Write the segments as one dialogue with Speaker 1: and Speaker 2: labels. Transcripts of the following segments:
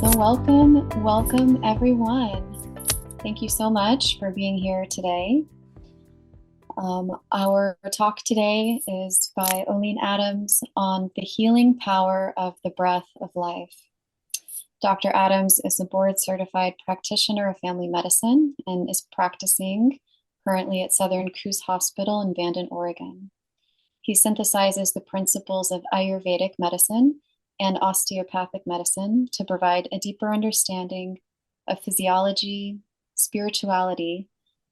Speaker 1: So welcome everyone. Thank you so much for being here today. Our talk today is by Olixn Adams on the healing power of the breath of life. Dr. Adams is a board certified practitioner of family medicine and is practicing currently at Southern Coos Hospital in Bandon, Oregon. He synthesizes the principles of Ayurvedic medicine and osteopathic medicine to provide a deeper understanding of physiology, spirituality,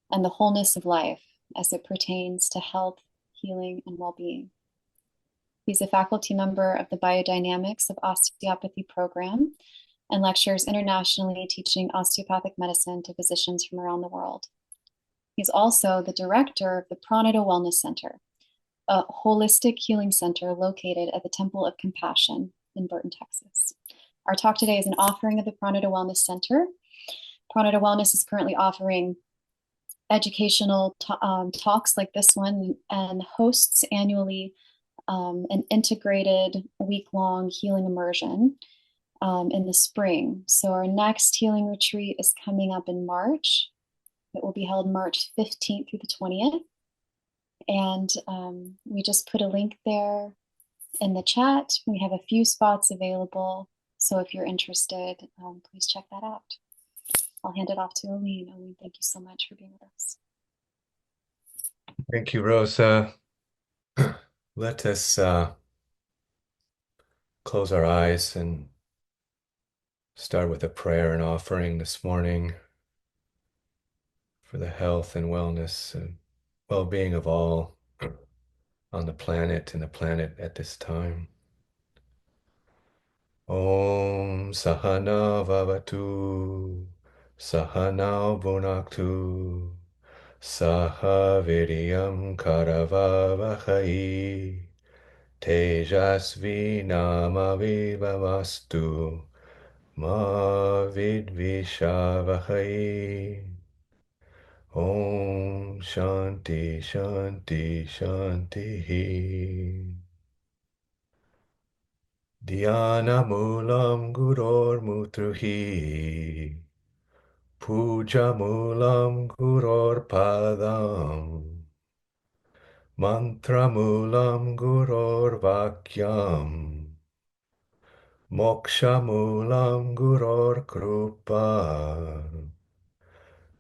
Speaker 1: and the wholeness of life as it pertains to health, healing, and well-being. He's a faculty member of the Biodynamics of Osteopathy program and lectures internationally teaching osteopathic medicine to physicians from around the world. He's also the director of the Pranada Wellness Center, a holistic healing center located at the Temple of Compassion in Burton, Texas. Our talk today is an offering of the Pranada Wellness Center. Pranada Wellness is currently offering educational talks like this one and hosts annually an integrated week-long healing immersion in the spring. So our next healing retreat is coming up in March. It will be held March 15th through the 20th. And we just put a link there in the chat. We have a few spots available. So if you're interested, please check that out. I'll hand it off to Olixn. Olixn, thank you so much for being with us.
Speaker 2: Thank you, Rosa. Let us close our eyes and start with a prayer and offering this morning for the health and wellness and well-being of all on the planet and the planet at this time. Om Sahana Vavatu Sahana Bhunaktu Saha Viryam Karavavahai Tejasvi Namavivamastu Ma Vidvishavahai. Om Shanti Shanti Shanti. Dhyana Mulam Guror Mutruhi Puja Mulam Guror Padam Mantra Mulam Guror Vakyam Moksha Mulam Guror Krupa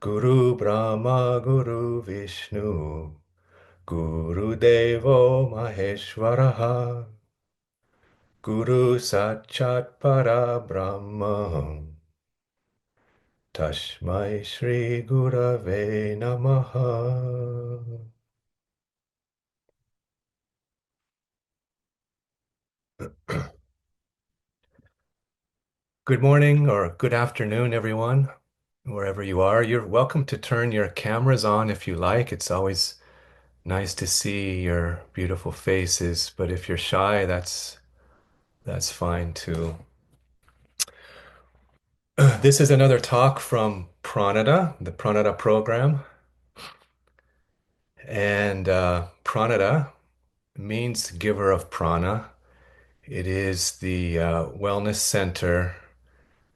Speaker 2: Guru Brahma Guru Vishnu Guru Devo Maheshwaraha Guru Sakshat Parabrahma Tashmai Shri Gurave Namaha. Good morning or good afternoon, everyone, wherever you are. You're welcome to turn your cameras on if you like. It's always nice to see your beautiful faces, but if you're shy, that's fine too. This is another talk from Pranada, the Pranada program. And Pranada means giver of prana. It is the wellness center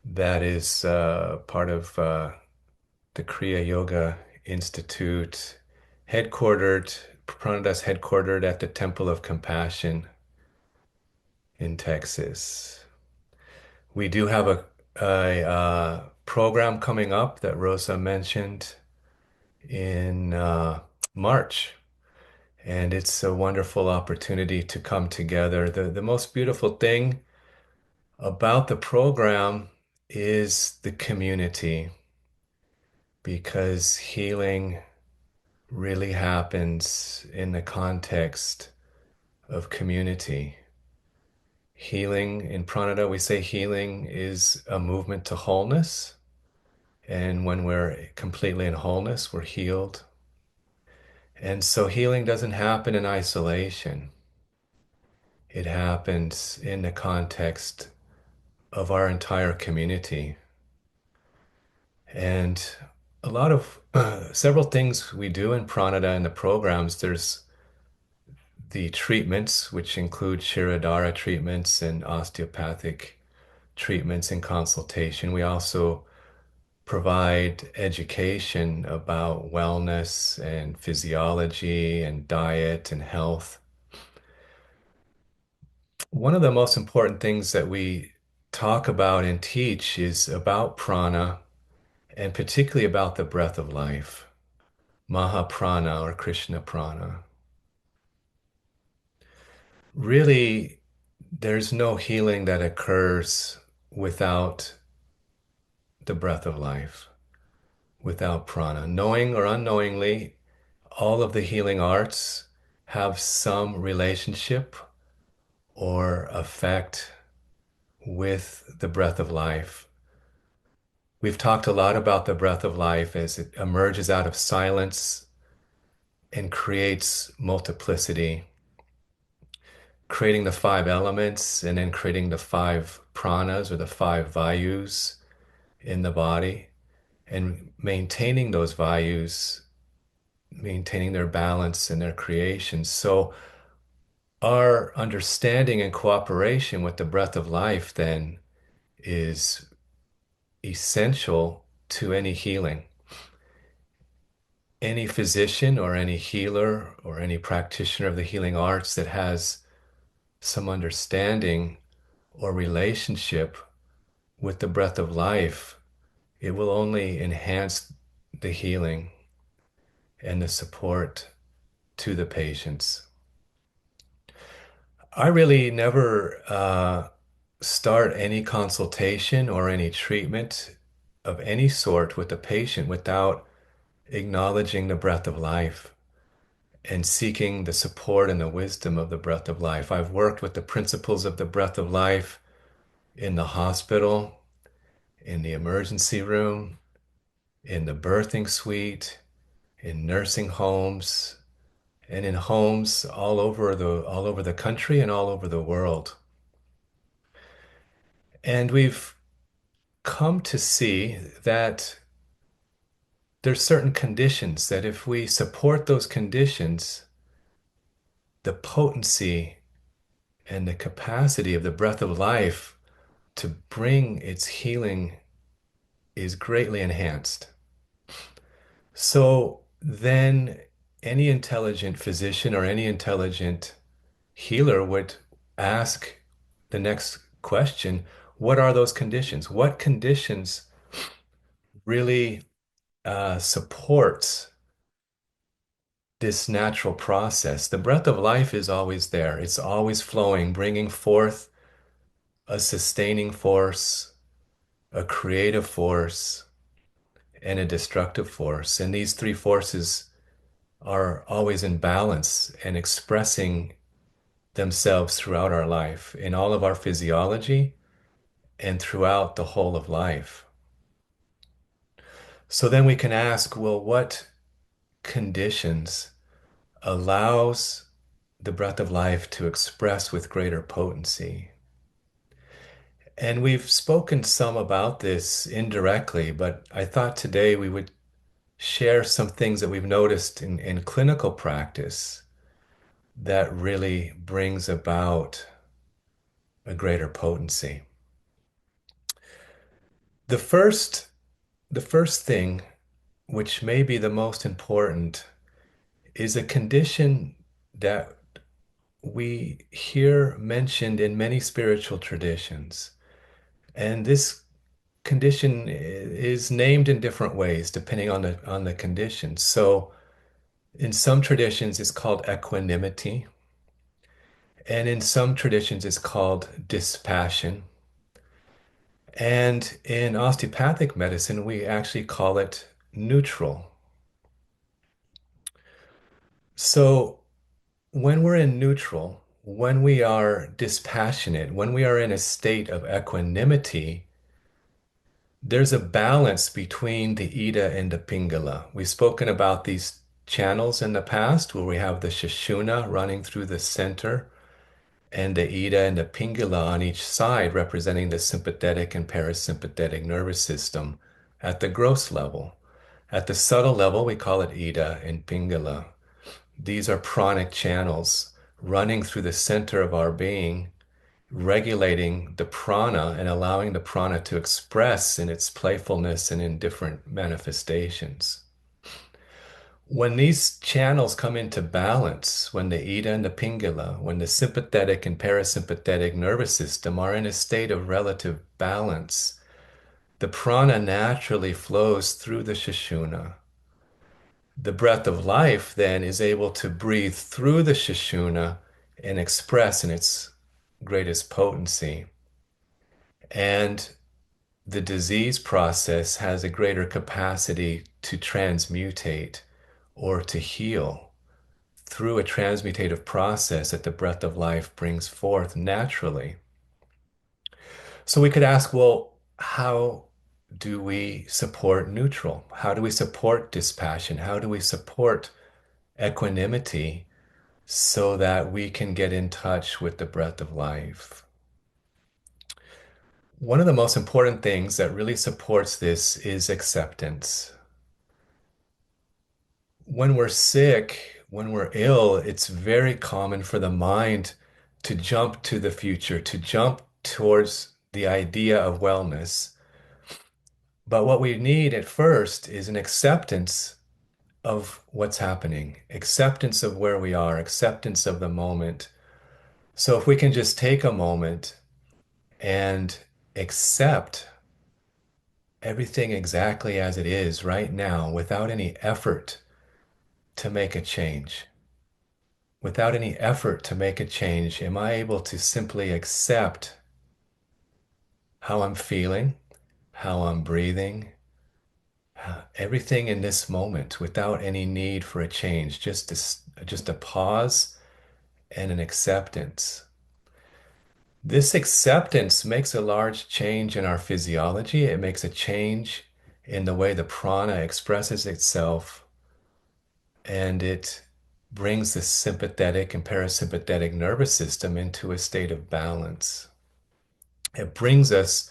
Speaker 2: that is part of the Kriya Yoga Institute, Pranada's headquartered at the Temple of Compassion in Texas. We do have a program coming up that Rosa mentioned in March, and it's a wonderful opportunity to come together. The most beautiful thing about the program is the community, because healing really happens in the context of community. Healing in Pranada, we say healing is a movement to wholeness. And when we're completely in wholeness, we're healed. And so healing doesn't happen in isolation. It happens in the context of our entire community. And a lot of several things we do in Pranada in the programs. There's the treatments, which include Shirodhara treatments and osteopathic treatments and consultation. We also provide education about wellness and physiology and diet and health. One of the most important things that we talk about and teach is about prana, and particularly about the breath of life, Mahaprana or Krishna prana. Really, there's no healing that occurs without the breath of life, without prana. Knowing or unknowingly, all of the healing arts have some relationship or effect with the breath of life. We've talked a lot about the breath of life as it emerges out of silence and creates multiplicity, creating the five elements and then creating the five pranas or the five vayus in the body and maintaining those vayus, maintaining their balance and their creation. So our understanding and cooperation with the breath of life then is essential to any healing. Any physician or any healer or any practitioner of the healing arts that has some understanding or relationship with the breath of life, it will only enhance the healing and the support to the patients. I really never start any consultation or any treatment of any sort with the patient without acknowledging the breath of life and seeking the support and the wisdom of the breath of life. I've worked with the principles of the breath of life in the hospital, in the emergency room, in the birthing suite, in nursing homes, and in homes all over the country and all over the world. And we've come to see that there's certain conditions that if we support those conditions, the potency and the capacity of the breath of life to bring its healing is greatly enhanced. So then any intelligent physician or any intelligent healer would ask the next question, what are those conditions? What conditions really supports this natural process? The breath of life is always there. It's always flowing, bringing forth a sustaining force, a creative force, and a destructive force. And these three forces are always in balance and expressing themselves throughout our life, in all of our physiology and throughout the whole of life. So then we can ask, well, what conditions allows the breath of life to express with greater potency? And we've spoken some about this indirectly, but I thought today we would share some things that we've noticed in clinical practice that really brings about a greater potency. The first, the first thing, which may be the most important, is a condition that we hear mentioned in many spiritual traditions. And this condition is named in different ways depending on the condition. So in some traditions it's called equanimity, and in some traditions it's called dispassion. And in osteopathic medicine we actually call it neutral. So when we're in neutral, when we are dispassionate, when we are in a state of equanimity, there's a balance between the Ida and the Pingala. We've spoken about these channels in the past where we have the Sushumna running through the center and the Ida and the Pingala on each side representing the sympathetic and parasympathetic nervous system at the gross level. At the subtle level, we call it Ida and Pingala. These are pranic channels running through the center of our being, regulating the prana and allowing the prana to express in its playfulness and in different manifestations. When these channels come into balance, when the Ida and the Pingala, when the sympathetic and parasympathetic nervous system are in a state of relative balance, the prana naturally flows through the Sushumna. The breath of life then is able to breathe through the Sushumna and express in its greatest potency. And the disease process has a greater capacity to transmutate or to heal through a transmutative process that the breath of life brings forth naturally. So we could ask, well, how do we support neutral? How do we support dispassion? How do we support equanimity so that we can get in touch with the breath of life? One of the most important things that really supports this is acceptance. When we're sick, when we're ill, it's very common for the mind to jump to the future, to jump towards the idea of wellness. But what we need at first is an acceptance of what's happening, acceptance of where we are, acceptance of the moment. So if we can just take a moment and accept everything exactly as it is right now without any effort to make a change. Without any effort to make a change, am I able to simply accept how I'm feeling, how I'm breathing, everything in this moment without any need for a change, just a pause and an acceptance. This acceptance makes a large change in our physiology. It makes a change in the way the prana expresses itself, and it brings the sympathetic and parasympathetic nervous system into a state of balance. It brings us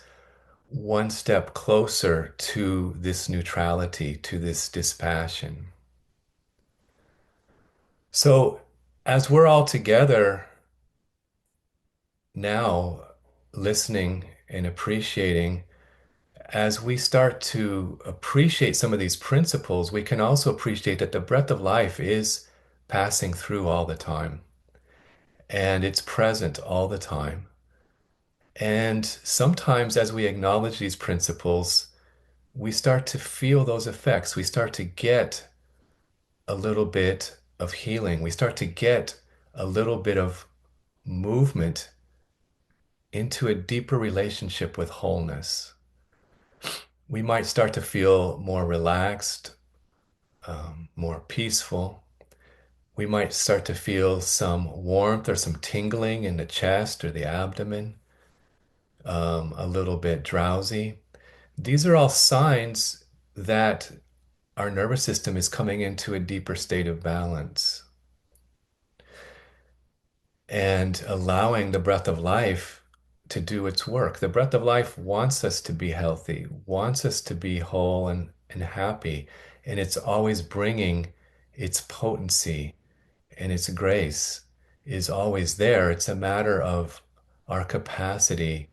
Speaker 2: one step closer to this neutrality, to this dispassion. So, as we're all together now, listening and appreciating, as we start to appreciate some of these principles, we can also appreciate that the breath of life is passing through all the time, and it's present all the time. And sometimes, as we acknowledge these principles, we start to feel those effects. We start to get a little bit of healing. We start to get a little bit of movement into a deeper relationship with wholeness. We might start to feel more relaxed, more peaceful. We might start to feel some warmth or some tingling in the chest or the abdomen, a little bit drowsy. These are all signs that our nervous system is coming into a deeper state of balance and allowing the breath of life to do its work. The breath of life wants us to be healthy, wants us to be whole and happy, and it's always bringing its potency and its grace is always there. It's a matter of our capacity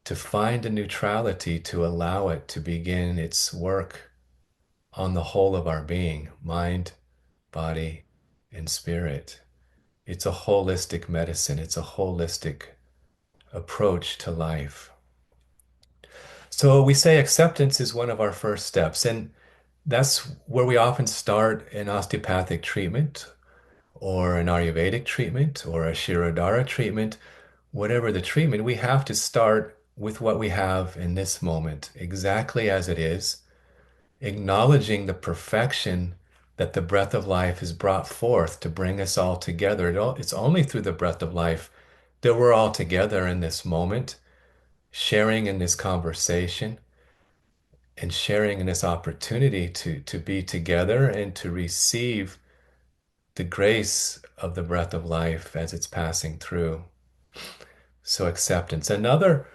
Speaker 2: to find a neutrality to allow it to begin its work on the whole of our being, mind, body, and spirit. It's a holistic medicine. It's a holistic approach to life. So we say acceptance is one of our first steps, and that's where we often start an osteopathic treatment or an Ayurvedic treatment or a Shirodhara treatment. Whatever the treatment, we have to start with what we have in this moment, exactly as it is, acknowledging the perfection that the breath of life has brought forth to bring us all together. It's only through the breath of life that we're all together in this moment, sharing in this conversation and sharing in this opportunity to be together and to receive the grace of the breath of life as it's passing through. So acceptance. Another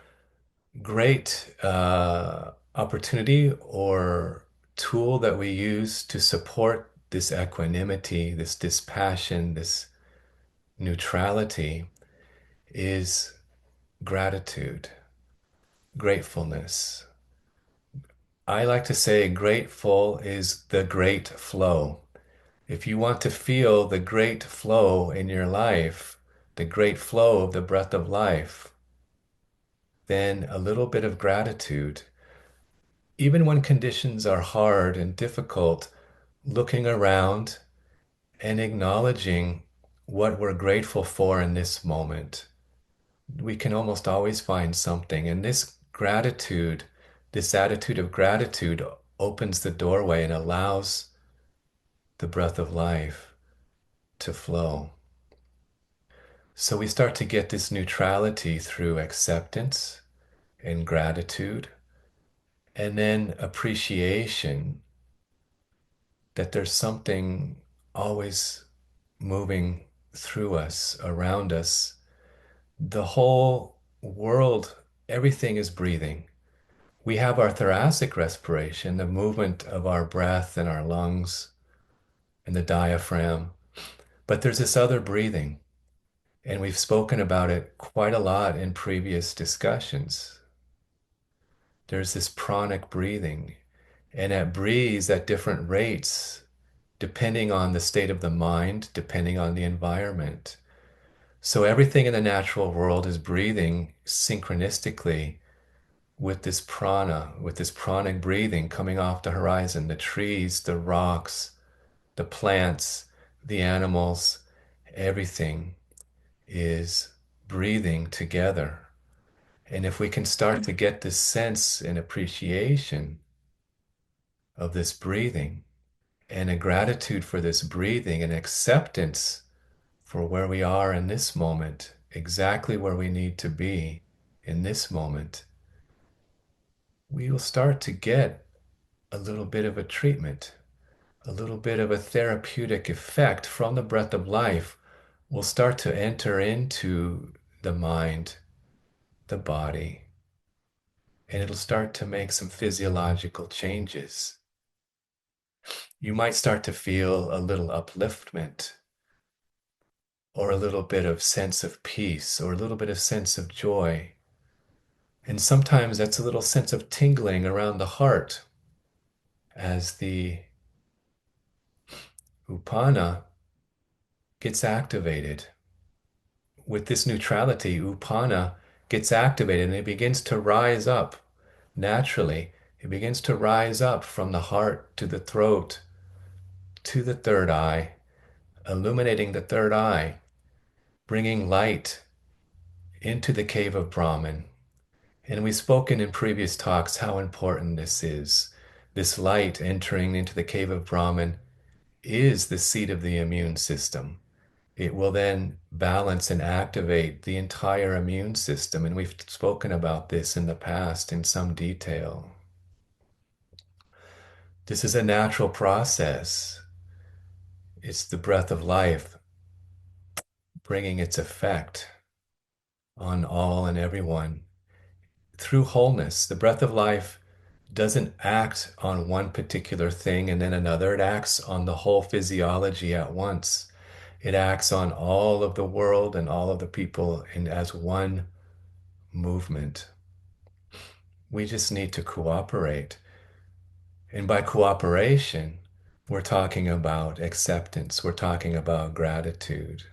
Speaker 2: great opportunity or tool that we use to support this equanimity, this dispassion, this neutrality is gratitude, gratefulness. I like to say grateful is the great flow. If you want to feel the great flow in your life, the great flow of the breath of life, then a little bit of gratitude, even when conditions are hard and difficult, looking around and acknowledging what we're grateful for in this moment. We can almost always find something. And this gratitude, this attitude of gratitude opens the doorway and allows the breath of life to flow. So we start to get this neutrality through acceptance and gratitude, and then appreciation that there's something always moving through us, around us. The whole world, everything is breathing. We have our thoracic respiration, the movement of our breath and our lungs and the diaphragm. But there's this other breathing, and we've spoken about it quite a lot in previous discussions. There's this pranic breathing, and it breathes at different rates, depending on the state of the mind, depending on the environment. So everything in the natural world is breathing synchronistically with this prana, with this pranic breathing coming off the horizon, the trees, the rocks, the plants, the animals, everything is breathing together. And if we can start to get this sense and appreciation of this breathing and a gratitude for this breathing and acceptance for where we are in this moment, exactly where we need to be in this moment, we will start to get a little bit of a treatment, a little bit of a therapeutic effect from the breath of life will start to enter into the mind, the body, and it'll start to make some physiological changes. You might start to feel a little upliftment or a little bit of sense of peace or a little bit of sense of joy. And sometimes that's a little sense of tingling around the heart as the upana gets activated. With this neutrality, upana gets activated and it begins to rise up naturally. It begins to rise up from the heart to the throat to the third eye, illuminating the third eye, bringing light into the cave of Brahman. And we've spoken in previous talks how important this is. This light entering into the cave of Brahman is the seat of the immune system. It will then balance and activate the entire immune system. And we've spoken about this in the past in some detail. This is a natural process. It's the breath of life bringing its effect on all and everyone through wholeness. The breath of life doesn't act on one particular thing and then another. It acts on the whole physiology at once. It acts on all of the world and all of the people in as one movement. We just need to cooperate. And by cooperation, we're talking about acceptance. We're talking about gratitude.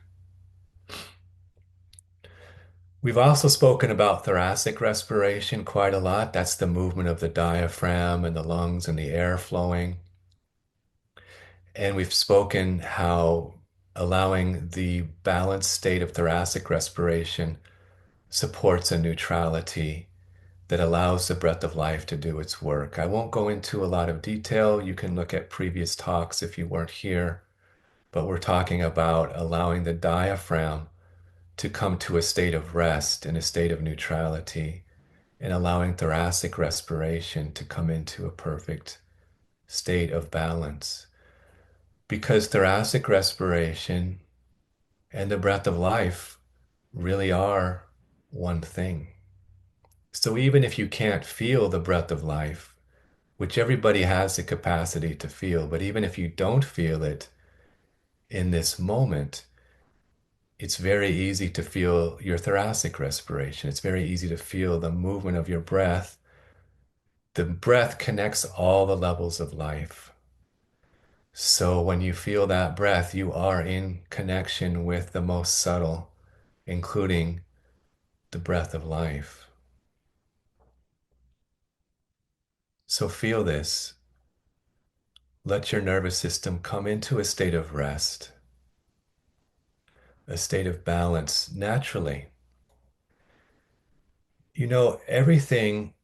Speaker 2: We've also spoken about thoracic respiration quite a lot. That's the movement of the diaphragm and the lungs and the air flowing. And we've spoken how allowing the balanced state of thoracic respiration supports a neutrality that allows the breath of life to do its work. I won't go into a lot of detail. You can look at previous talks if you weren't here, but we're talking about allowing the diaphragm to come to a state of rest and a state of neutrality, and allowing thoracic respiration to come into a perfect state of balance. Because thoracic respiration and the breath of life really are one thing. So even if you can't feel the breath of life, which everybody has the capacity to feel, but even if you don't feel it in this moment, it's very easy to feel your thoracic respiration. It's very easy to feel the movement of your breath. The breath connects all the levels of life. So when you feel that breath, you are in connection with the most subtle, including the breath of life. So feel this. Let your nervous system come into a state of rest, a state of balance naturally. You know, everything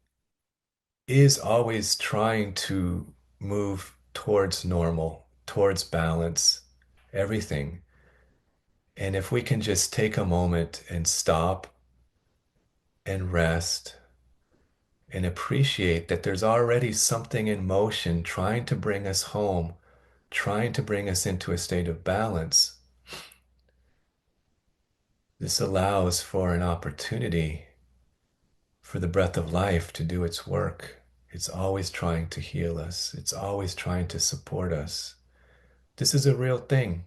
Speaker 2: is always trying to move towards normal, towards balance, everything. And if we can just take a moment and stop and rest and appreciate that there's already something in motion trying to bring us home, trying to bring us into a state of balance, this allows for an opportunity for the breath of life to do its work. It's always trying to heal us. It's always trying to support us. This is a real thing.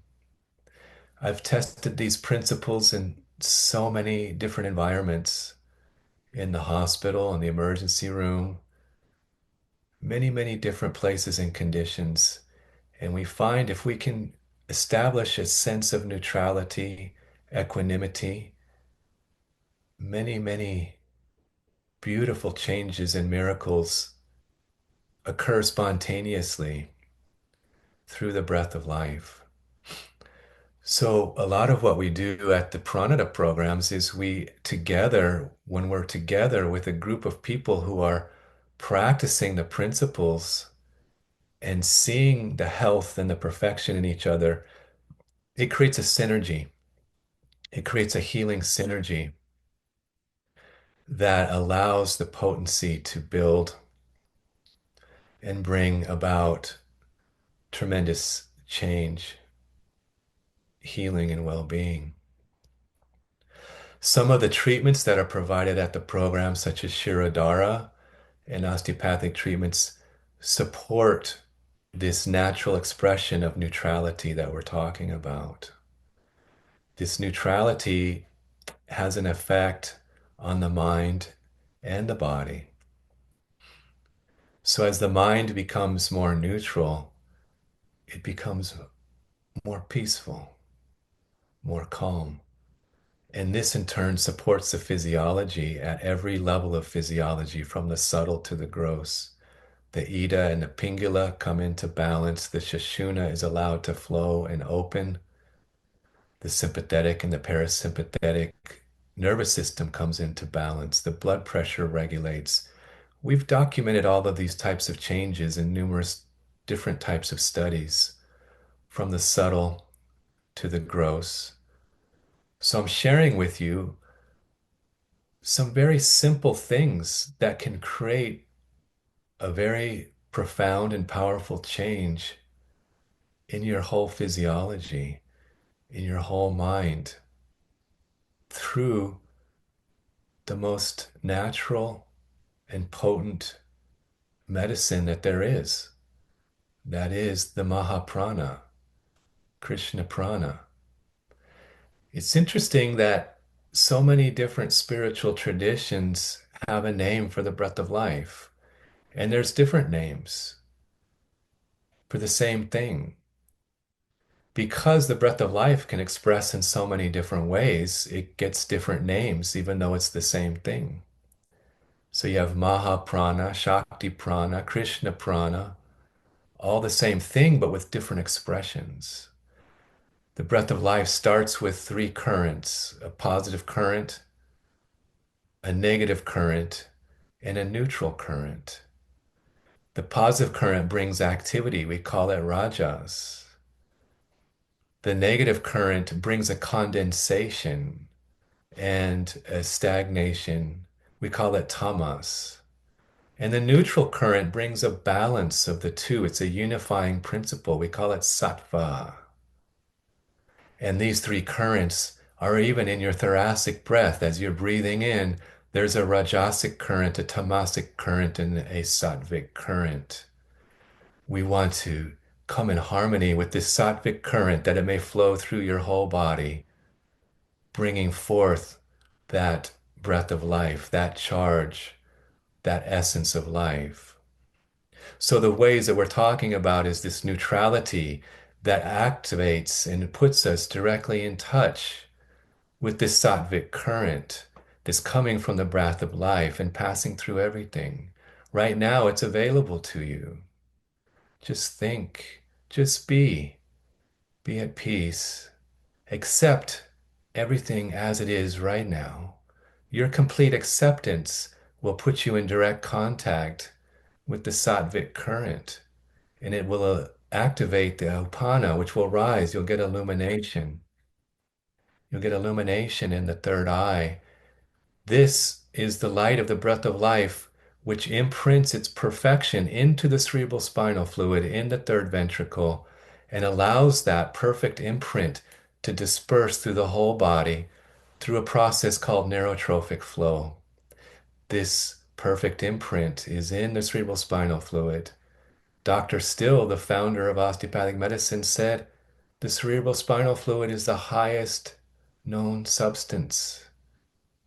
Speaker 2: I've tested these principles in so many different environments, in the hospital, in the emergency room, many, many different places and conditions. And we find if we can establish a sense of neutrality, equanimity, many, many beautiful changes and miracles occur spontaneously through the breath of life. So a lot of what we do at the Pranada programs is we together, when we're together with a group of people who are practicing the principles and seeing the health and the perfection in each other, it creates a synergy. It creates a healing synergy that allows the potency to build and bring about tremendous change, healing, and well-being. Some of the treatments that are provided at the program, such as Shirodhara and osteopathic treatments, support this natural expression of neutrality that we're talking about. This neutrality has an effect on the mind and the body. So as the mind becomes more neutral, it becomes more peaceful, more calm. And this in turn supports the physiology at every level of physiology, from the subtle to the gross. The Ida and the Pingala come into balance. The Sushumna is allowed to flow and open. The sympathetic and the parasympathetic nervous system comes into balance. The blood pressure regulates. We've documented all of these types of changes in numerous different types of studies, from the subtle to the gross. So I'm sharing with you some very simple things that can create a very profound and powerful change in your whole physiology, in your whole mind, through the most natural and potent medicine that there is. That is the Mahaprana, Krishna Prana. It's interesting that so many different spiritual traditions have a name for the breath of life, and there's different names for the same thing. Because the breath of life can express in so many different ways, it gets different names, even though it's the same thing. So you have Mahaprana, Shakti Prana, Krishna Prana, all the same thing, but with different expressions. The breath of life starts with three currents: a positive current, a negative current, and a neutral current. The positive current brings activity. We call it rajas. The negative current brings a condensation and a stagnation. We call it tamas. And the neutral current brings a balance of the two. It's a unifying principle. We call it sattva. And these three currents are even in your thoracic breath. As you're breathing in, there's a rajasic current, a tamasic current, and a sattvic current. We want to come in harmony with this sattvic current, that it may flow through your whole body, bringing forth that breath of life, that charge, that essence of life. So the ways that we're talking about is this neutrality that activates and puts us directly in touch with this sattvic current that's coming from the breath of life and passing through everything. Right now, it's available to you. Just think, just be at peace, accept everything as it is right now. Your complete acceptance will put you in direct contact with the sattvic current, and it will activate the upana, which will rise. You'll get illumination. You'll get illumination in the third eye. This is the light of the breath of life, which imprints its perfection into the cerebral spinal fluid in the third ventricle and allows that perfect imprint to disperse through the whole body through a process called neurotrophic flow. This perfect imprint is in the cerebral spinal fluid. Dr. Still, the founder of osteopathic medicine, said the cerebral spinal fluid is the highest known substance.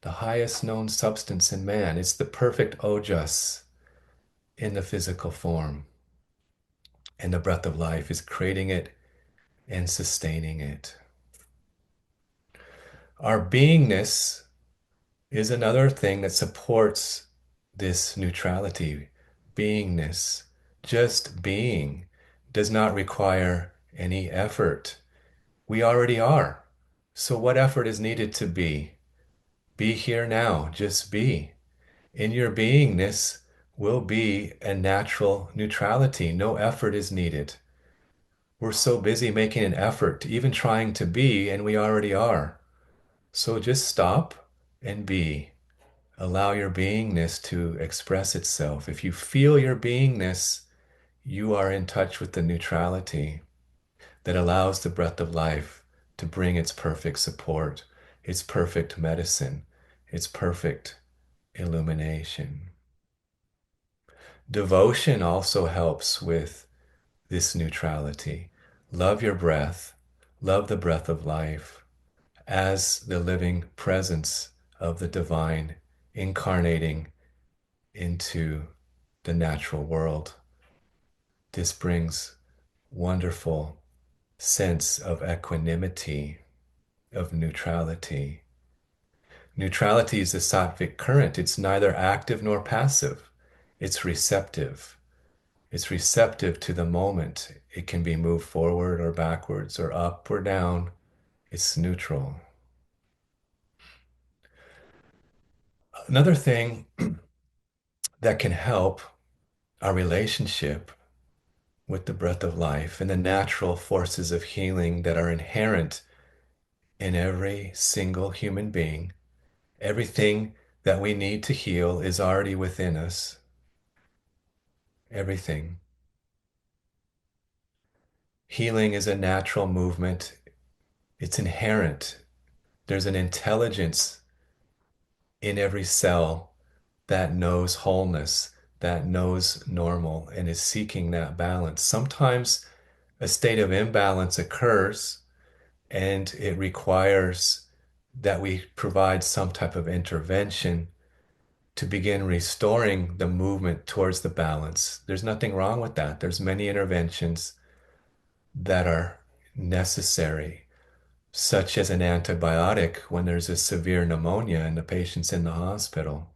Speaker 2: The highest known substance in man. It's the perfect ojas in the physical form. And the breath of life is creating it and sustaining it. Our beingness is another thing that supports this neutrality. Beingness, just being, does not require any effort. We already are. So what effort is needed to be? Be here now, just be. In your beingness will be a natural neutrality. No effort is needed. We're so busy making an effort, even trying to be, and we already are. So just stop and be. Allow your beingness to express itself. If you feel your beingness, you are in touch with the neutrality that allows the breath of life to bring its perfect support, its perfect medicine, its perfect illumination. Devotion also helps with this neutrality. Love your breath, love the breath of life as the living presence of the divine incarnating into the natural world. This brings wonderful sense of equanimity, of neutrality. Neutrality is the sattvic current. It's neither active nor passive. It's receptive. It's receptive to the moment. It can be moved forward or backwards or up or down. It's neutral. Another thing that can help our relationship with the breath of life and the natural forces of healing that are inherent in every single human being. Everything that we need to heal is already within us. Everything. Healing is a natural movement. It's inherent. There's an intelligence in every cell that knows wholeness, that knows normal, and is seeking that balance. Sometimes a state of imbalance occurs and it requires that we provide some type of intervention to begin restoring the movement towards the balance. There's nothing wrong with that. There's many interventions that are necessary, such as an antibiotic when there's a severe pneumonia and the patient's in the hospital.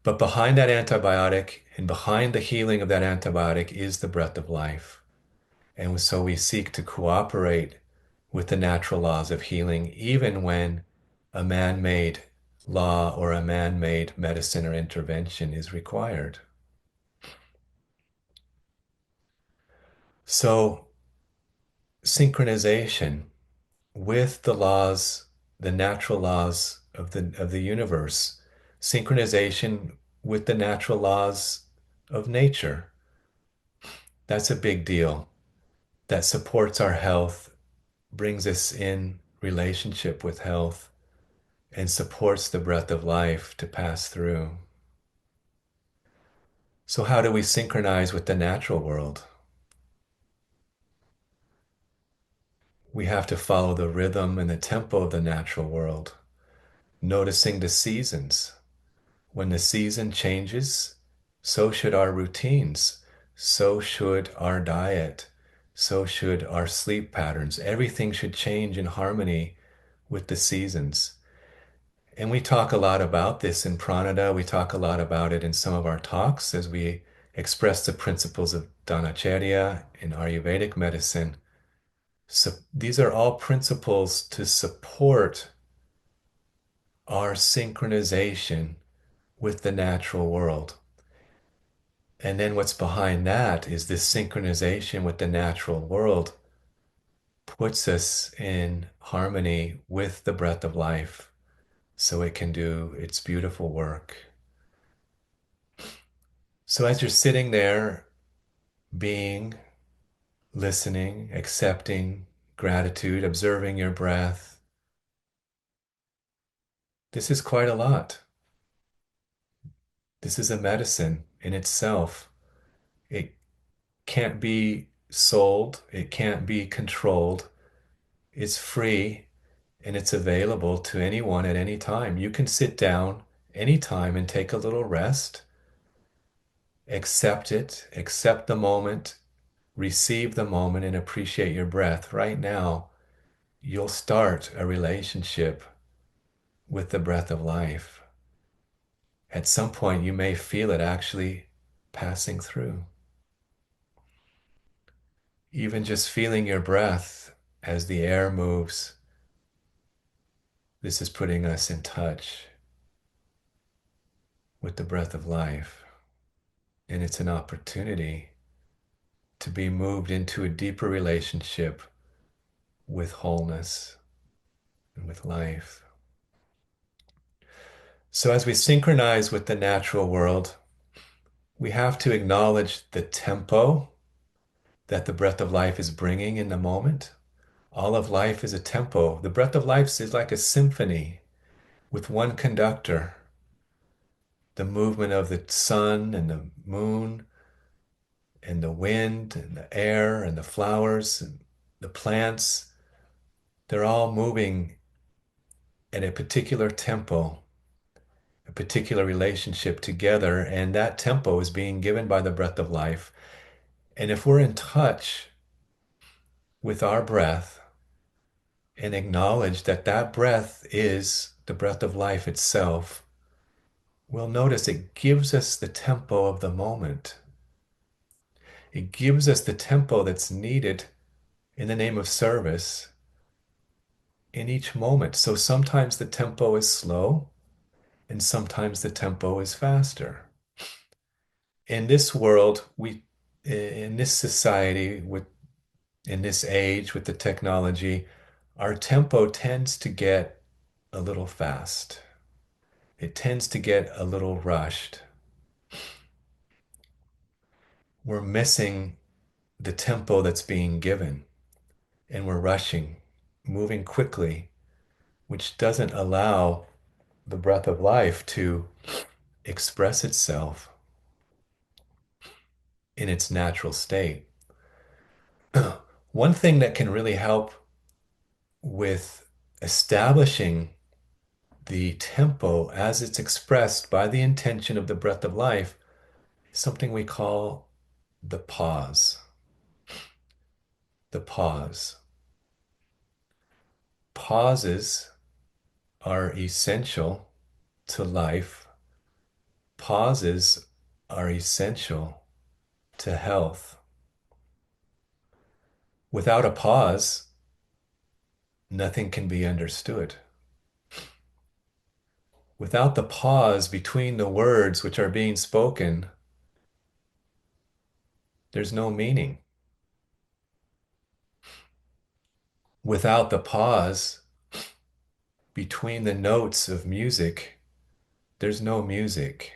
Speaker 2: But behind that antibiotic and behind the healing of that antibiotic is the breath of life. And so we seek to cooperate with the natural laws of healing, even when a man-made law or a man-made medicine or intervention is required. So synchronization with the laws, the natural laws of the universe, synchronization with the natural laws of nature. That's a big deal. That supports our health, brings us in relationship with health, and supports the breath of life to pass through. So how do we synchronize with the natural world? We have to follow the rhythm and the tempo of the natural world, noticing the seasons. When the season changes, so should our routines, so should our diet, so should our sleep patterns. Everything should change in harmony with the seasons. And we talk a lot about this in Pranada. We talk a lot about it in some of our talks as we express the principles of Dhanacharya in Ayurvedic medicine. So these are all principles to support our synchronization with the natural world. And then what's behind that is this synchronization with the natural world puts us in harmony with the breath of life so it can do its beautiful work. So as you're sitting there, being, listening, accepting, gratitude, observing your breath, this is quite a lot. This is a medicine in itself. It can't be sold, it can't be controlled. It's free and it's available to anyone at any time. You can sit down anytime and take a little rest, accept it, accept the moment, receive the moment, and appreciate your breath. Right now, you'll start a relationship with the breath of life. At some point, you may feel it actually passing through. Even just feeling your breath as the air moves, this is putting us in touch with the breath of life. And it's an opportunity to be moved into a deeper relationship with wholeness and with life. So as we synchronize with the natural world, we have to acknowledge the tempo that the breath of life is bringing in the moment. All of life is a tempo. The breath of life is like a symphony with one conductor. The movement of the sun and the moon and the wind and the air and the flowers and the plants, they're all moving at a particular tempo, a particular relationship together, and that tempo is being given by the breath of life. And if we're in touch with our breath and acknowledge that that breath is the breath of life itself, we'll notice it gives us the tempo of the moment. It gives us the tempo that's needed in the name of service in each moment. So sometimes the tempo is slow and sometimes the tempo is faster. In this world, in this society, in this age, with the technology, our tempo tends to get a little fast. It tends to get a little rushed. We're missing the tempo that's being given, and we're rushing, moving quickly, which doesn't allow the breath of life to express itself in its natural state. One thing that can really help with establishing the tempo as it's expressed by the intention of the breath of life is something we call the pause. The pause. Pauses are essential to life. Pauses are essential to health. Without a pause, nothing can be understood. Without the pause between the words which are being spoken, there's no meaning. Without the pause between the notes of music, there's no music.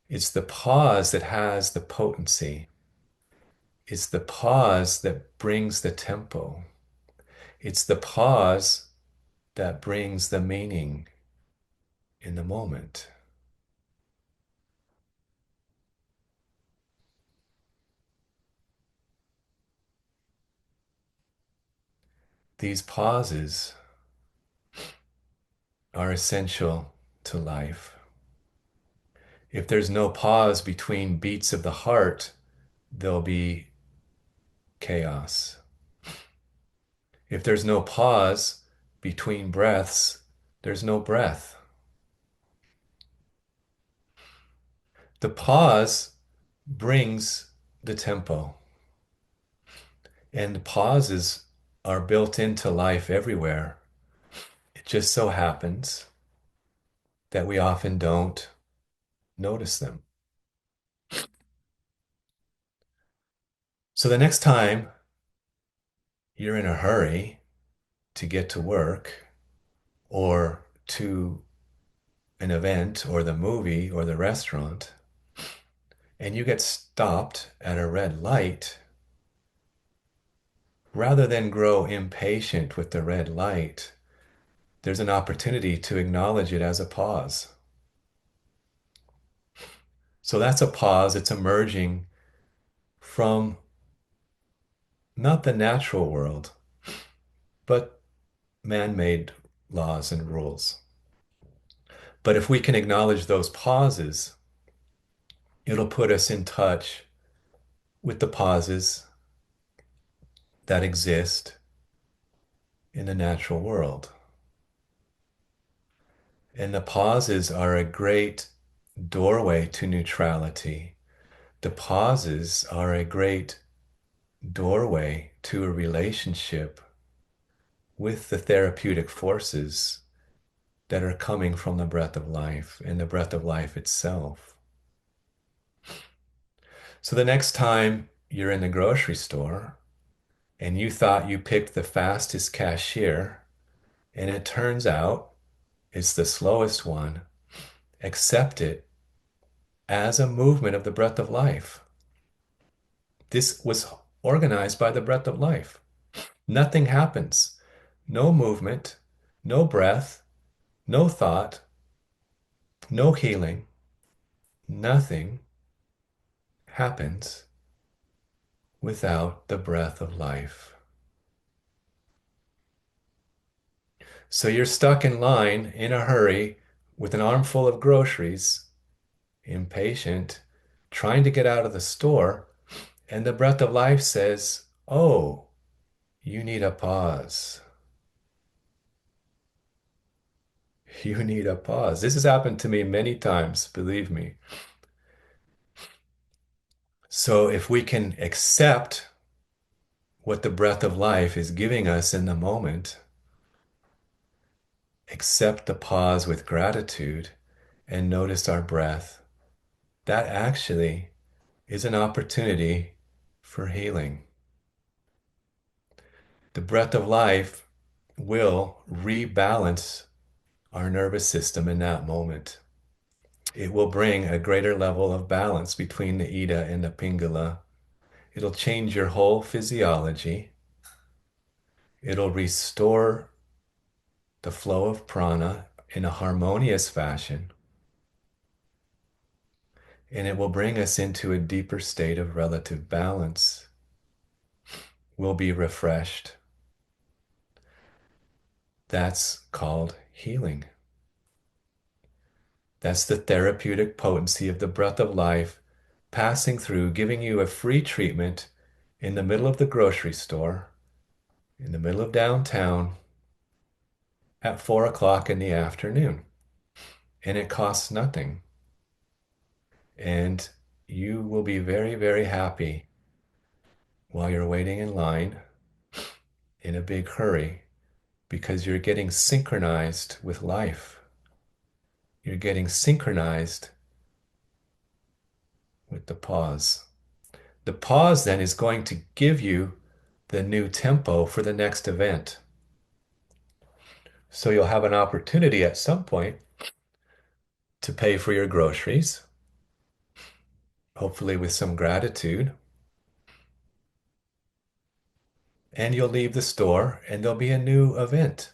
Speaker 2: It's the pause that has the potency. It's the pause that brings the tempo. It's the pause that brings the meaning in the moment. these pauses are essential to life. If there's no pause between beats of the heart, there'll be chaos. If there's no pause between breaths, there's no breath. The pause brings the tempo, and pauses are built into life everywhere. It just so happens that we often don't notice them. So the next time you're in a hurry to get to work or to an event or the movie or the restaurant, and you get stopped at a red light, rather than grow impatient with the red light, there's an opportunity to acknowledge it as a pause. So that's a pause. It's emerging from not the natural world, but man-made laws and rules. But if we can acknowledge those pauses, it'll put us in touch with the pauses that exist in the natural world. And the pauses are a great doorway to neutrality. The pauses are a great doorway to a relationship with the therapeutic forces that are coming from the breath of life and the breath of life itself. So the next time you're in the grocery store and you thought you picked the fastest cashier, and it turns out it's the slowest one, accept it as a movement of the breath of life. This was organized by the breath of life. Nothing happens. No movement, no breath, no thought, no healing. Nothing happens without the breath of life. So you're stuck in line in a hurry with an armful of groceries, impatient, trying to get out of the store, and the breath of life says, "Oh, you need a pause. You need a pause." This has happened to me many times, believe me. So if we can accept what the breath of life is giving us in the moment, accept the pause with gratitude, and notice our breath, that actually is an opportunity for healing. The breath of life will rebalance our nervous system in that moment. It will bring a greater level of balance between the Ida and the Pingala. It'll change your whole physiology. It'll restore the flow of prana in a harmonious fashion. And it will bring us into a deeper state of relative balance. We'll be refreshed. That's called healing. That's the therapeutic potency of the breath of life passing through, giving you a free treatment in the middle of the grocery store, in the middle of downtown, at 4 o'clock in the afternoon. And it costs nothing. And you will be very, very happy while you're waiting in line in a big hurry, because you're getting synchronized with life. You're getting synchronized with the pause. The pause then is going to give you the new tempo for the next event. So you'll have an opportunity at some point to pay for your groceries, hopefully with some gratitude. And you'll leave the store and there'll be a new event.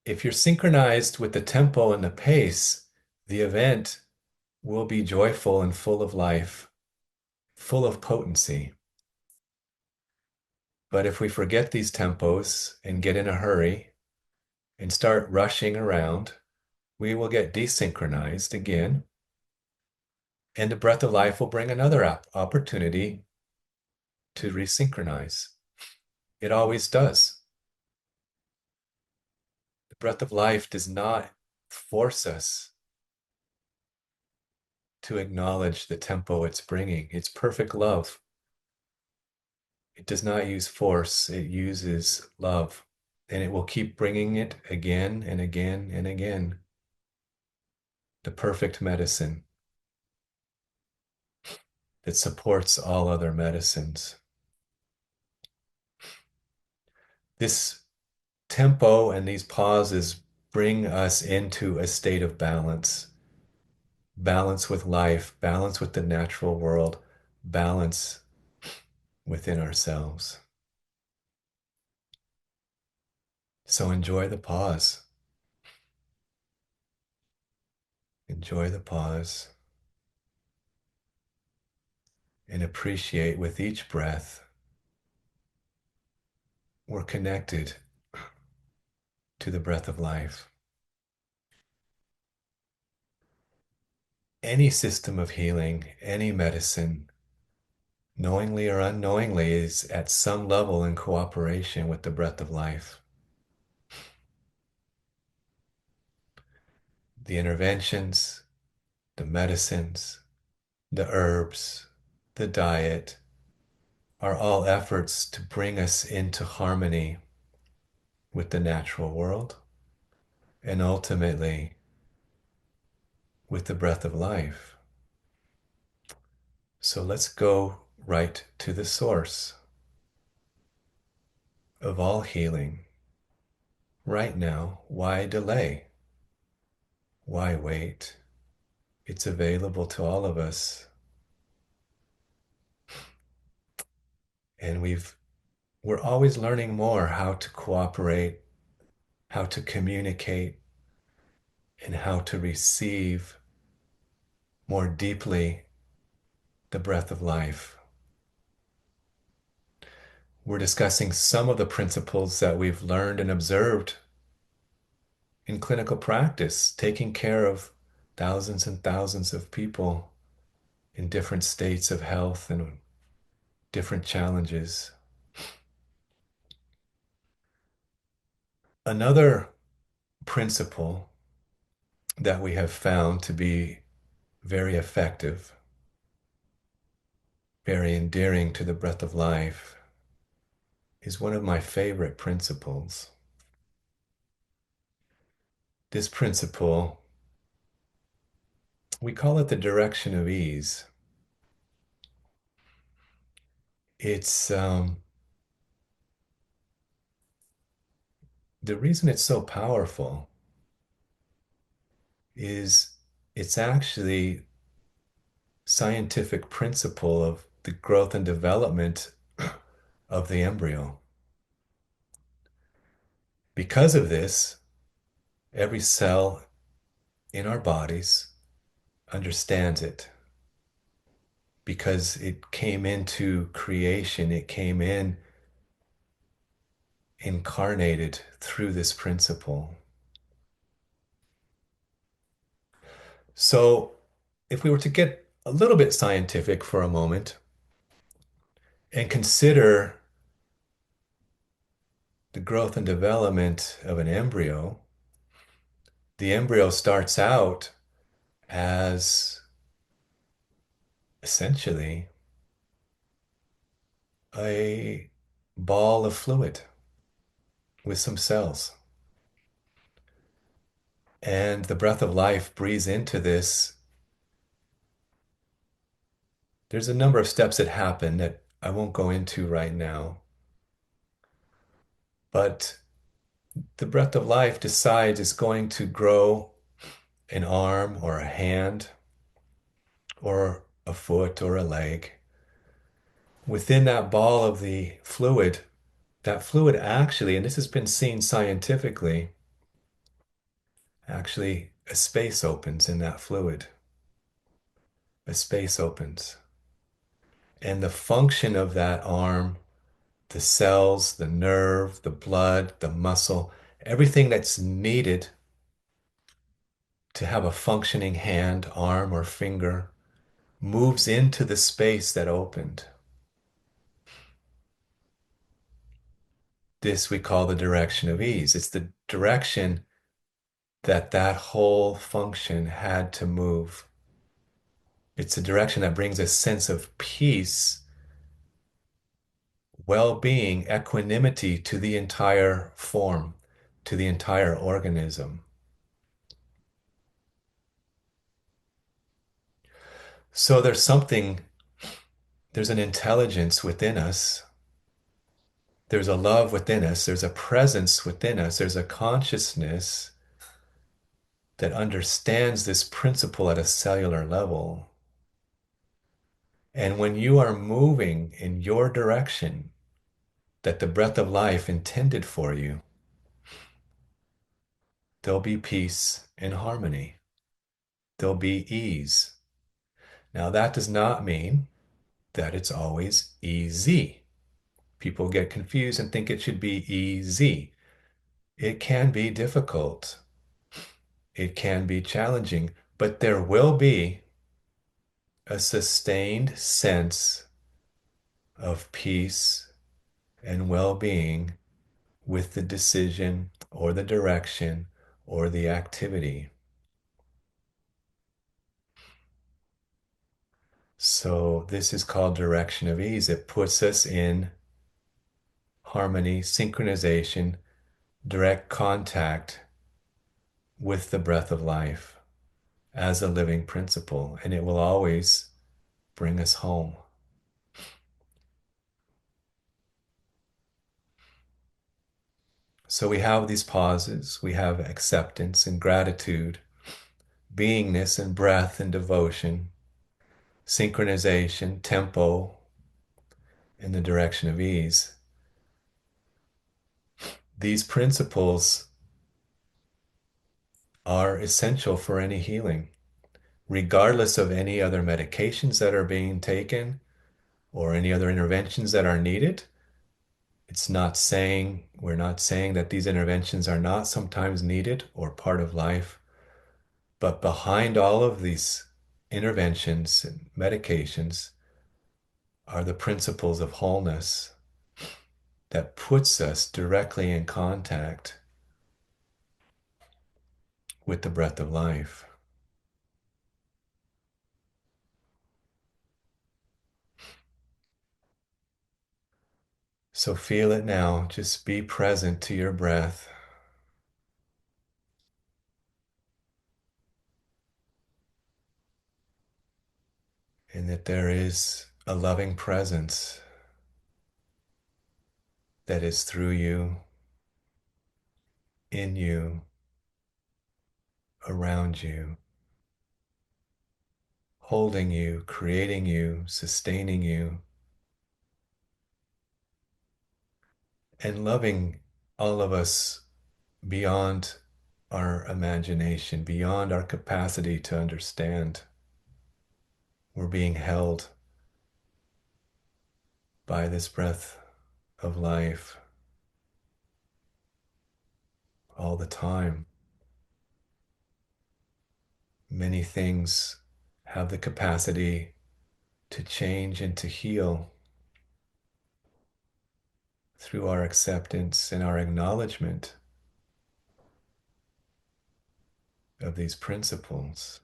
Speaker 2: If you're synchronized with the tempo and the pace, the event will be joyful and full of life, full of potency. But if we forget these tempos and get in a hurry and start rushing around, we will get desynchronized again. And the breath of life will bring another opportunity to resynchronize. It always does. The breath of life does not force us to acknowledge the tempo it's bringing. It's perfect love. It does not use force, it uses love. And it will keep bringing it again and again and again. The perfect medicine that supports all other medicines. This tempo and these pauses bring us into a state of balance. Balance with life, balance with the natural world, balance within ourselves. So enjoy the pause. Enjoy the pause and appreciate with each breath we're connected to the breath of life. Any system of healing, any medicine, knowingly or unknowingly, is at some level in cooperation with the breath of life. The interventions, the medicines, the herbs, the diet are all efforts to bring us into harmony with the natural world and ultimately with the breath of life. So let's go right to the source of all healing. Right now, why delay? Why wait? It's available to all of us. And we're always learning more how to cooperate, how to communicate, and how to receive more deeply the breath of life. We're discussing some of the principles that we've learned and observed in clinical practice, taking care of thousands and thousands of people in different states of health and different challenges. Another principle that we have found to be very effective, very endearing to the breath of life, is one of my favorite principles. This principle, we call it the direction of ease. It's the reason it's so powerful is it's actually scientific principle of the growth and development of the embryo. Because of this, every cell in our bodies understands it because it came into creation, it came in incarnated through this principle. So, if we were to get a little bit scientific for a moment and consider the growth and development of an embryo, the embryo starts out as essentially a ball of fluid with some cells. And the breath of life breathes into this. There's a number of steps that happen that I won't go into right now. But the breath of life decides it's going to grow an arm or a hand or a foot or a leg. Within that ball of the fluid, that fluid actually, and this has been seen scientifically, actually a space opens in that fluid. A space opens. And the function of that arm the cells, the nerve, the blood, the muscle, everything that's needed to have a functioning hand, arm, or finger moves into the space that opened. This we call the direction of ease. It's the direction that that whole function had to move. It's a direction that brings a sense of peace, well-being, equanimity to the entire form, to the entire organism. So there's an intelligence within us. There's a love within us. There's a presence within us. There's a consciousness that understands this principle at a cellular level. And when you are moving in your direction that the breath of life intended for you, there'll be peace and harmony. There'll be ease. Now, that does not mean that it's always easy. People get confused and think it should be easy. It can be difficult. It can be challenging, but there will be a sustained sense of peace and well-being with the decision or the direction or the activity. So this is called direction of ease. It puts us in harmony, synchronization, direct contact with the breath of life as a living principle, and it will always bring us home. So we have these pauses, we have acceptance and gratitude, beingness and breath and devotion, synchronization, tempo, in the direction of ease. These principles are essential for any healing, regardless of any other medications that are being taken or any other interventions that are needed. We're not saying that these interventions are not sometimes needed or part of life, but behind all of these interventions and medications are the principles of wholeness that puts us directly in contact with the breath of life. So feel it now. Just be present to your breath. And that there is a loving presence that is through you, in you, around you, holding you, creating you, sustaining you, and loving all of us beyond our imagination, beyond our capacity to understand. We're being held by this breath of life all the time. Many things have the capacity to change and to heal through our acceptance and our acknowledgement of these principles.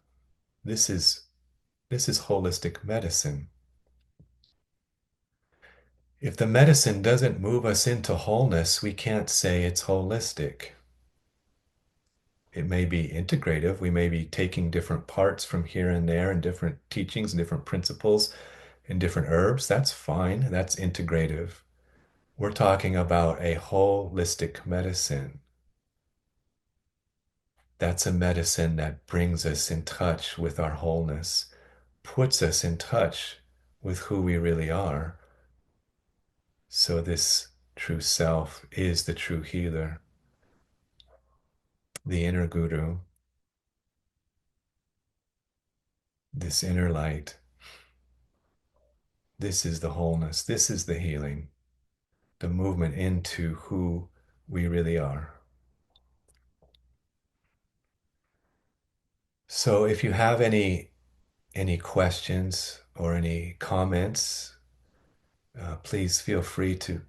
Speaker 2: This is holistic medicine. If the medicine doesn't move us into wholeness, we can't say it's holistic. It may be integrative. We may be taking different parts from here and there and different teachings and different principles and different herbs. That's fine. That's integrative. We're talking about a holistic medicine. That's a medicine that brings us in touch with our wholeness, puts us in touch with who we really are. So this true self is the true healer, the inner guru, this inner light. This is the wholeness. This is the healing. the movement into who we really are. So if you have any questions or any comments, please feel free to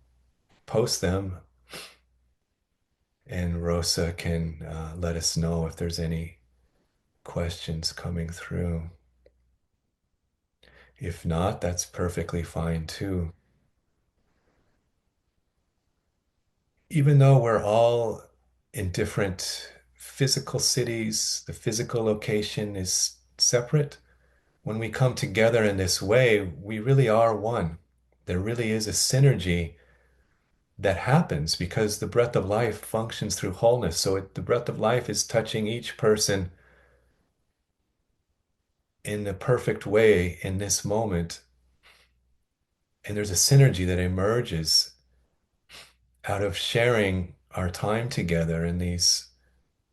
Speaker 2: post them, and Rosa can let us know if there's any questions coming through. If not, that's perfectly fine too. Even though we're all in different physical cities, the physical location is separate. When we come together in this way, we really are one. There really is a synergy that happens because the breath of life functions through wholeness. So the breath of life is touching each person in the perfect way in this moment. And there's a synergy that emerges out of sharing our time together in these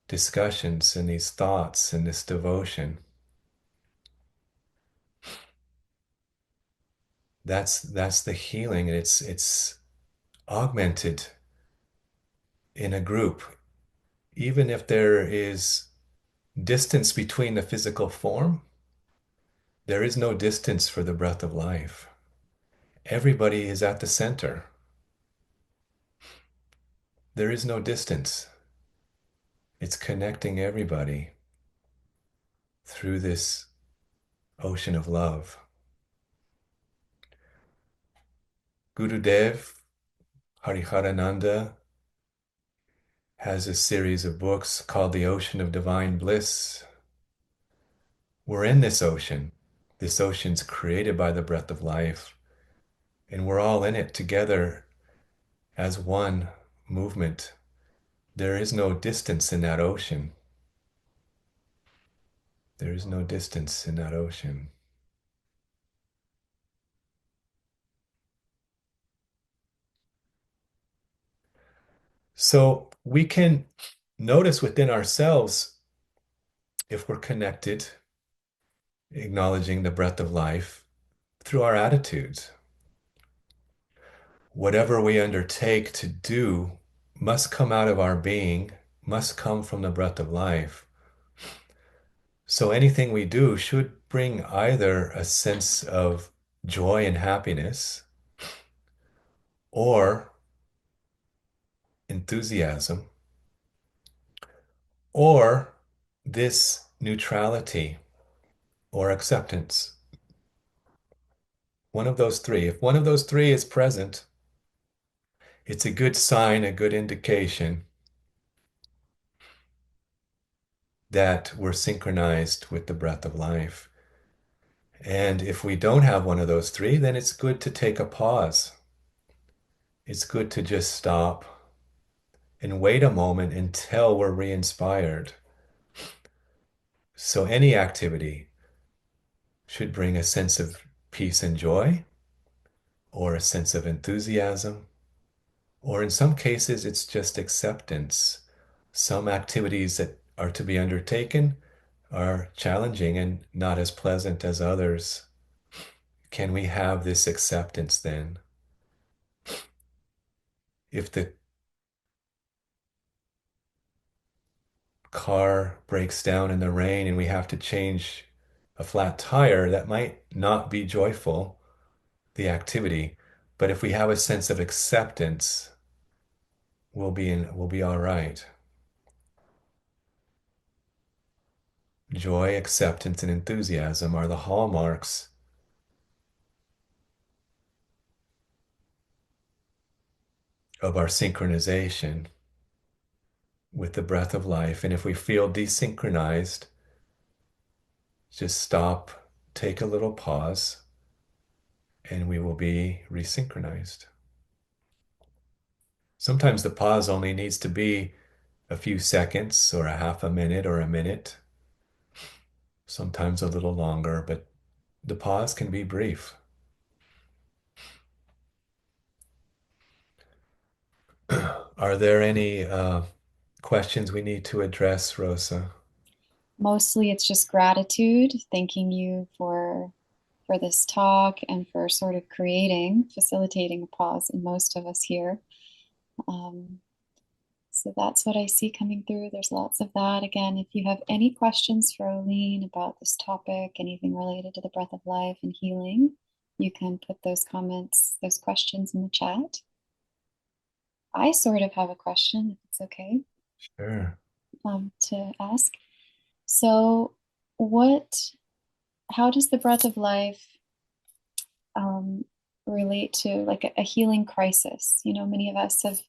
Speaker 2: discussions and these thoughts and this devotion. That's the healing, and it's augmented in a group. Even if there is distance between the physical form, there is no distance for the breath of life. Everybody is at the center. There is no distance. It's connecting everybody through this ocean of love. Gurudev Hariharananda has a series of books called The Ocean of Divine Bliss. We're in this ocean. This ocean's created by the breath of life, and we're all in it together as one movement. There is no distance in that ocean. There is no distance in that ocean. So we can notice within ourselves if we're connected, acknowledging the breath of life through our attitudes. Whatever we undertake to do must come out of our being, must come from the breath of life. So anything we do should bring either a sense of joy and happiness or enthusiasm or this neutrality or acceptance. One of those three. If one of those three is present, it's a good sign, a good indication that we're synchronized with the breath of life. And if we don't have one of those three, then it's good to take a pause. It's good to just stop and wait a moment until we're re-inspired. So any activity should bring a sense of peace and joy, or a sense of enthusiasm, or in some cases, it's just acceptance. Some activities that are to be undertaken are challenging and not as pleasant as others. Can we have this acceptance then? If the car breaks down in the rain and we have to change a flat tire, that might not be joyful, the activity. But if we have a sense of acceptance, we'll be all right. Joy, acceptance, and enthusiasm are the hallmarks of our synchronization with the breath of life. And if we feel desynchronized, just stop, take a little pause, and we will be resynchronized. Sometimes the pause only needs to be a few seconds or a half a minute or a minute, sometimes a little longer, but the pause can be brief. Are there any questions we need to address, Rosa?
Speaker 1: Mostly it's just gratitude, thanking you for for this talk and for sort of facilitating a pause in most of us here. Um, so that's what I see coming through. There's lots of that. Again, if you have any questions for Olixn about this topic, anything related to the breath of life and healing, you can put those comments, those questions in the chat. I sort of have a question, if it's okay,
Speaker 2: Sure.
Speaker 1: to ask. So, how does the breath of life um, relate to like a healing crisis? You know, many of us have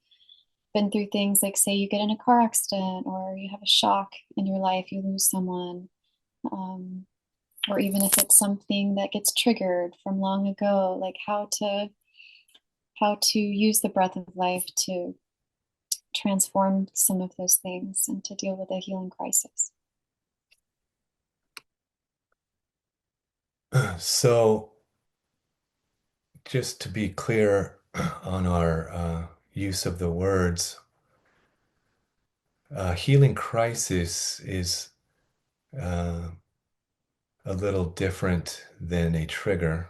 Speaker 1: been through things like, say, you get in a car accident or you have a shock in your life, you lose someone, um, or even if it's something that gets triggered from long ago, like how to use the breath of life to transform some of those things and to deal with a healing crisis.
Speaker 2: So, just to be clear on our use of the words, healing crisis is uh, a little different than a trigger.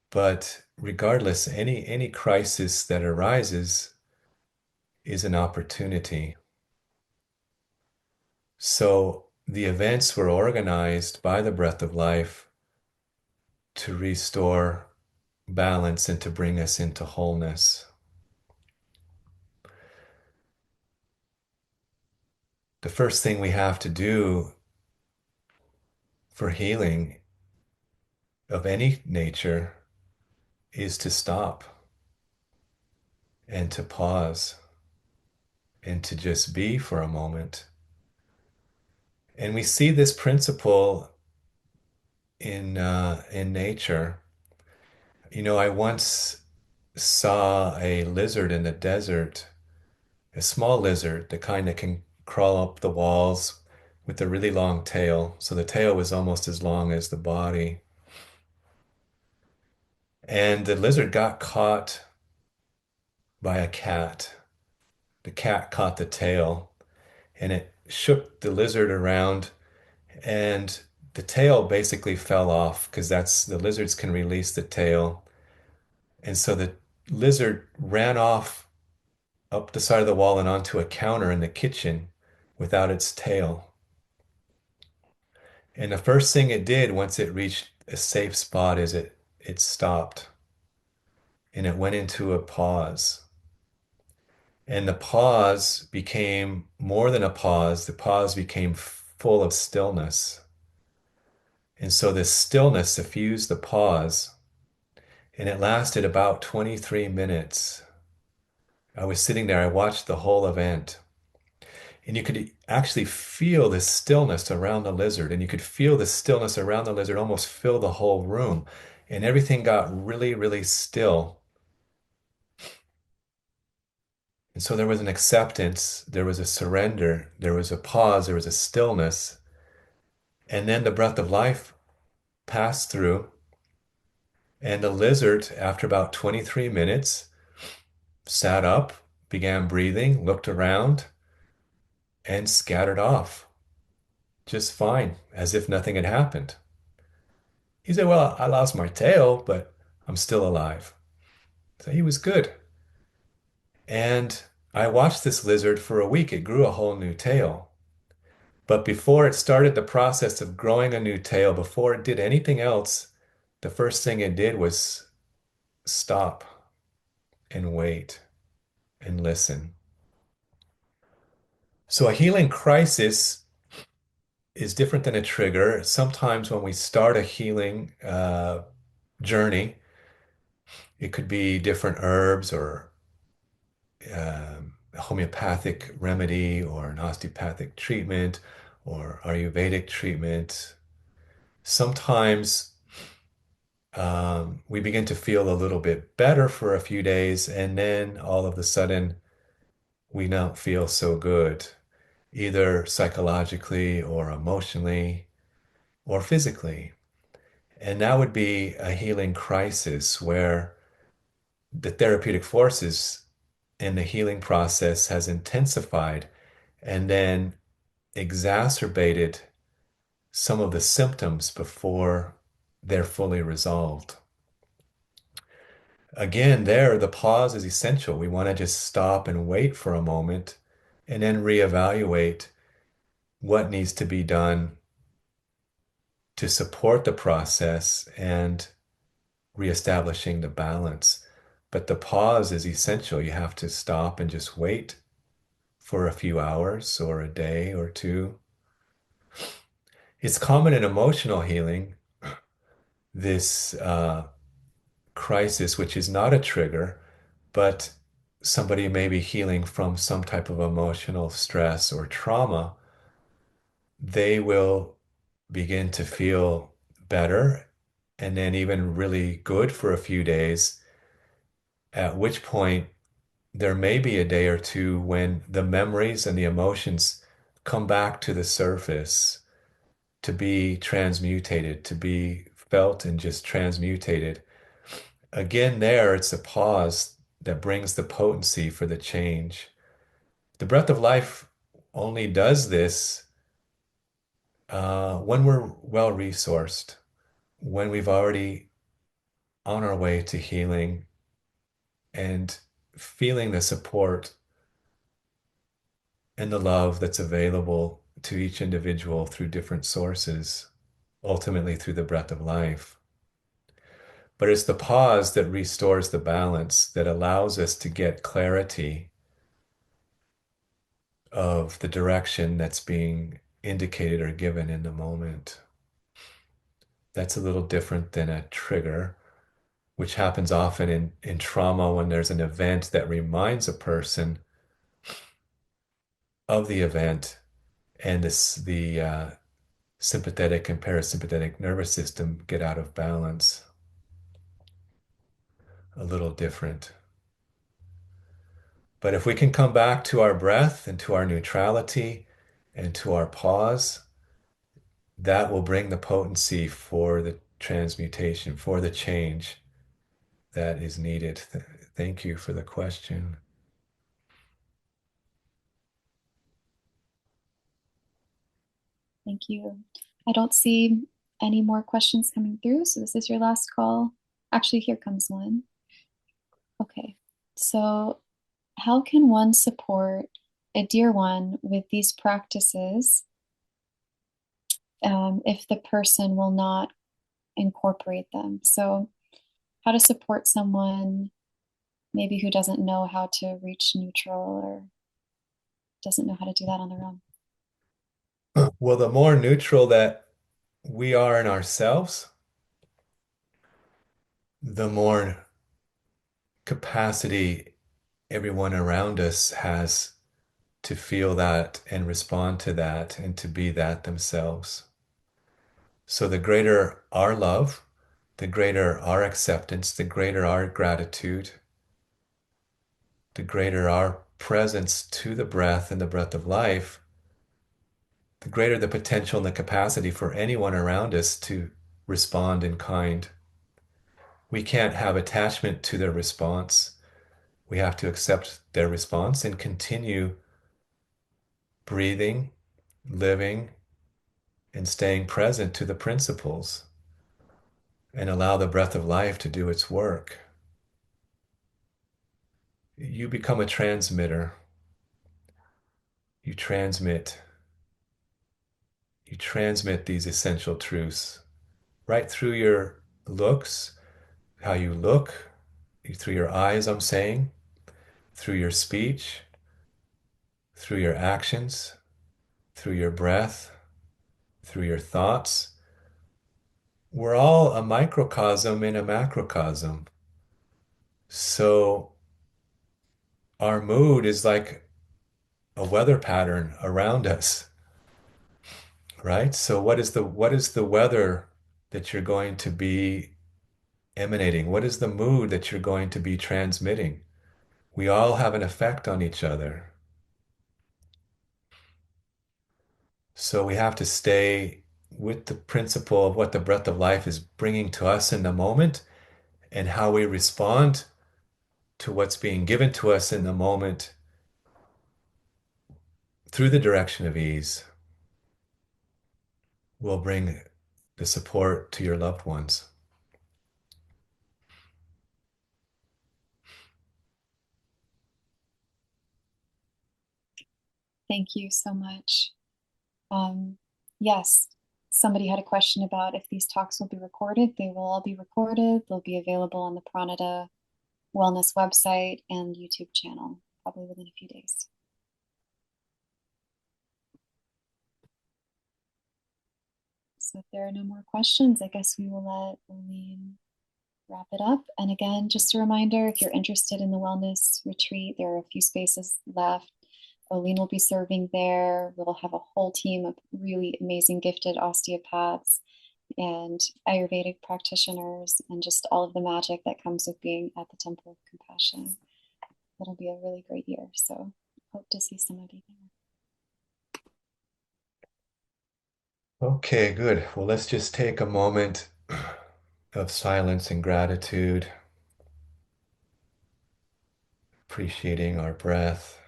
Speaker 2: But regardless, any crisis that arises is an opportunity. So the events were organized by the breath of life to restore balance and to bring us into wholeness. The first thing we have to do for healing of any nature is to stop and to pause and to just be for a moment. And we see this principle in nature. You know, I once saw a lizard in the desert, a small lizard, the kind that can crawl up the walls with a really long tail. So the tail was almost as long as the body. And the lizard got caught by a cat. The cat caught the tail and it shook the lizard around, and the tail basically fell off because that's the lizards can release the tail. And so the lizard ran off up the side of the wall and onto a counter in the kitchen without its tail. And the first thing it did once it reached a safe spot is it stopped and it went into a pause. And the pause became more than a pause. The pause became full of stillness. And so this stillness suffused the pause, and it lasted about 23 minutes. I was sitting there, I watched the whole event, and you could actually feel the stillness around the lizard, and you could feel the stillness around the lizard almost fill the whole room, and everything got really, really still. And so there was an acceptance, there was a surrender, there was a pause, there was a stillness, and then the breath of life passed through, and the lizard, after about 23 minutes, sat up, began breathing, looked around, and scattered off just fine, as if nothing had happened. He said, "Well, I lost my tail, but I'm still alive." So he was good. And I watched this lizard for a week. It grew a whole new tail. But before it started the process of growing a new tail, before it did anything else, the first thing it did was stop and wait and listen. So a healing crisis is different than a trigger. Sometimes when we start a healing journey, it could be different herbs or a homeopathic remedy or an osteopathic treatment or Ayurvedic treatment. Sometimes we begin to feel a little bit better for a few days, and then all of a sudden we don't feel so good, either psychologically or emotionally or physically. And that would be a healing crisis where the therapeutic forces in the healing process has intensified and then exacerbated some of the symptoms before they're fully resolved. Again, there, the pause is essential. We want to just stop and wait for a moment and then reevaluate what needs to be done to support the process and reestablishing the balance. But the pause is essential. You have to stop and just wait for a few hours or a day or two. It's common in emotional healing, this crisis, which is not a trigger, but somebody may be healing from some type of emotional stress or trauma. They will begin to feel better and then even really good for a few days, at which point there may be a day or two when the memories and the emotions come back to the surface to be transmutated, to be felt and just transmutated. Again, there it's a pause that brings the potency for the change. The breath of life only does this when we're well resourced, when we've already on our way to healing and feeling the support and the love that's available to each individual through different sources, ultimately through the breath of life. But it's the pause that restores the balance, that allows us to get clarity of the direction that's being indicated or given in the moment. That's a little different than a trigger, which happens often in trauma when there's an event that reminds a person of the event, and the sympathetic and parasympathetic nervous system get out of balance. A little different. But if we can come back to our breath and to our neutrality and to our pause, that will bring the potency for the transmutation, for the change that is needed. Thank you for the question.
Speaker 1: Thank you. I don't see any more questions coming through, so this is your last call. Actually, here comes one. Okay, so how can one support a dear one with these practices if the person will not incorporate them? So, how to support someone maybe who doesn't know how to reach neutral or doesn't know how to do that on their own.
Speaker 2: Well, the more neutral that we are in ourselves, the more capacity everyone around us has to feel that and respond to that and to be that themselves. So the greater our love, the greater our acceptance, the greater our gratitude, the greater our presence to the breath and the breath of life, the greater the potential and the capacity for anyone around us to respond in kind. We can't have attachment to their response. We have to accept their response and continue breathing, living, and staying present to the principles and allow the breath of life to do its work. You become a transmitter. You transmit. You transmit these essential truths right through your looks, how you look, through your eyes, I'm saying, through your speech, through your actions, through your breath, through your thoughts. We're all a microcosm in a macrocosm. So our mood is like a weather pattern around us, right? So what is the weather that you're going to be emanating? What is the mood that you're going to be transmitting? We all have an effect on each other. So we have to stay with the principle of what the breath of life is bringing to us in the moment and how we respond to what's being given to us in the moment through the direction of ease will bring the support to your loved ones.
Speaker 1: Thank you so much. Yes, somebody had a question about if these talks will be recorded. They will all be recorded. They'll be available on the Pranada Wellness website and YouTube channel, probably within a few days. So if there are no more questions, I guess we will let Olixn wrap it up. And again, just a reminder, if you're interested in the wellness retreat, there are a few spaces left. Olixn will be serving there. We'll have a whole team of really amazing, gifted osteopaths and Ayurvedic practitioners, and just all of the magic that comes with being at the Temple of Compassion. It'll be a really great year. So hope to see some of you there.
Speaker 2: Okay, good. Well, let's just take a moment of silence and gratitude, appreciating our breath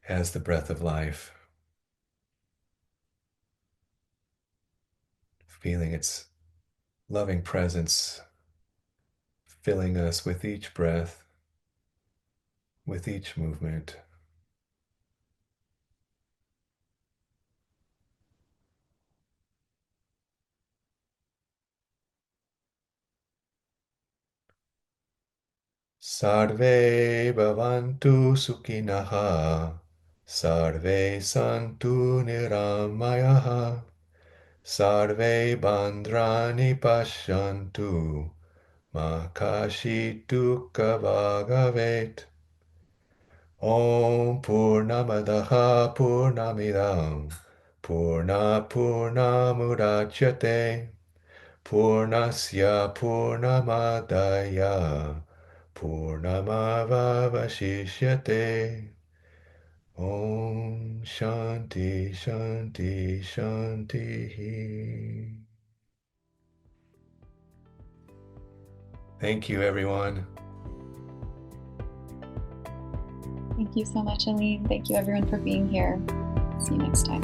Speaker 2: as the breath of life, feeling its loving presence filling us with each breath, with each movement. Sarve bhavantu sukhinaha, sarve santu niramayaha, sarve bandrani pashantu, ma kashitu kavagavet. Om Purnamadaha Purnamidam Purnamudachyate Purnasya Purnamadaya Purnamavavashishyate. Om Shanti Shanti Shanti. Thank you, everyone.
Speaker 1: Thank you so much, Olixn. Thank you, everyone, for being here. See you next time.